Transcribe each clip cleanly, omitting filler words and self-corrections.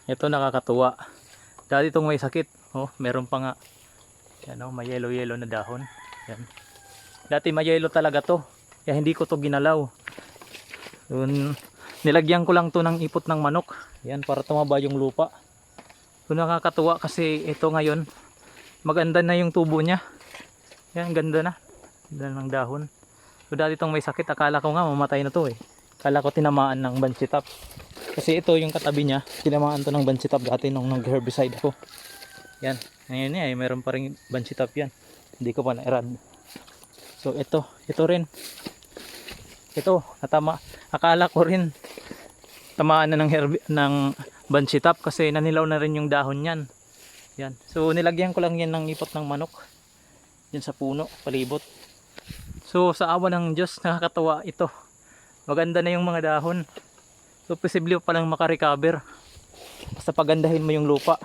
Ito nakakatuwa. Dati itong may sakit. Oh, meron pa nga. Yan oh, may yellow na dahon. Yan. Dati may yellow talaga to. Kaya hindi ko to ginalaw. Nilagyan ko lang to ng ipot ng manok. Yan, para tumaba yung lupa. So nakakatuwa kasi ito ngayon, maganda na yung tubo niya. Yan, ganda na. Ganda ng dahon. So dati itong may sakit, akala ko nga mamatay na to eh. Akala ko tinamaan ng banshee-top. Kasi ito yung katabi niya, tinamaan to ng banshee-top dati nung nag-herbicide ko. Yan, ngayon niya eh, meron pa rin banshee-top yan. Hindi ko pa na-irad. So ito rin. Ito, natama. Akala ko rin tamaan na ng banshee-top kasi nanilaw na rin yung dahon niyan. Yan. So nilagyan ko lang yan ng ipot ng manok. Yan sa puno, palibot. So sa awa ng Diyos, nakakatawa ito. Maganda na yung mga dahon. So posible pa lang makarecover. Basta pagandahin mo yung lupa.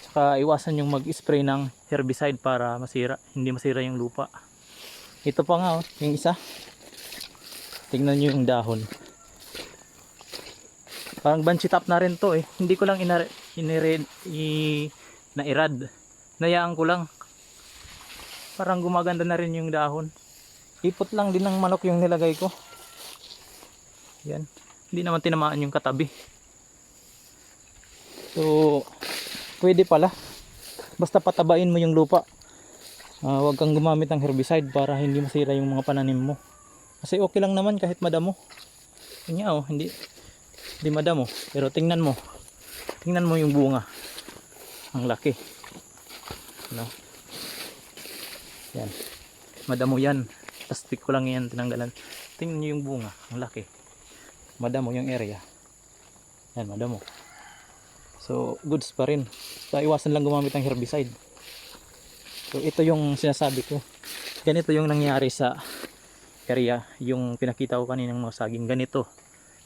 Saka iwasan yung mag-spray ng herbicide para hindi masira yung lupa. Ito pa nga oh, yung isa. Tingnan nyo yung dahon. Parang banshee-top na rin to eh. Hindi ko lang nairad. Nayaan ko lang. Parang gumaganda na rin yung dahon. Ipot lang din ng manok yung nilagay ko. Yan. Hindi naman tinamaan yung katabi. So, pwede pala. Basta patabain mo yung lupa. Huwag kang gumamit ng herbicide para hindi masira yung mga pananim mo. Kasi okay lang naman kahit madamo. Kanya oh, hindi madamo. Pero tingnan mo. Tingnan mo yung bunga. Ang laki. No? Yan. Madamo yan. Plastic ko lang yan tinanggalan. Tingnan nyo yung bunga. Ang laki. Madamo yung area. Yan, madamo. So, goods pa rin. So, iwasan lang gumamit ng herbicide. So, ito yung sinasabi ko. Ganito yung nangyari sa area. Yung pinakita ko kaninang mga saging. Ganito.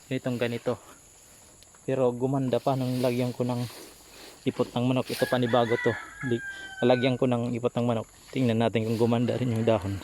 Ganito. Pero gumanda pa nung lagyan ko ng ipot ng manok. Ito panibago to. Lalagyan ko ng ipot ng manok. Tingnan natin kung gumanda rin yung dahon.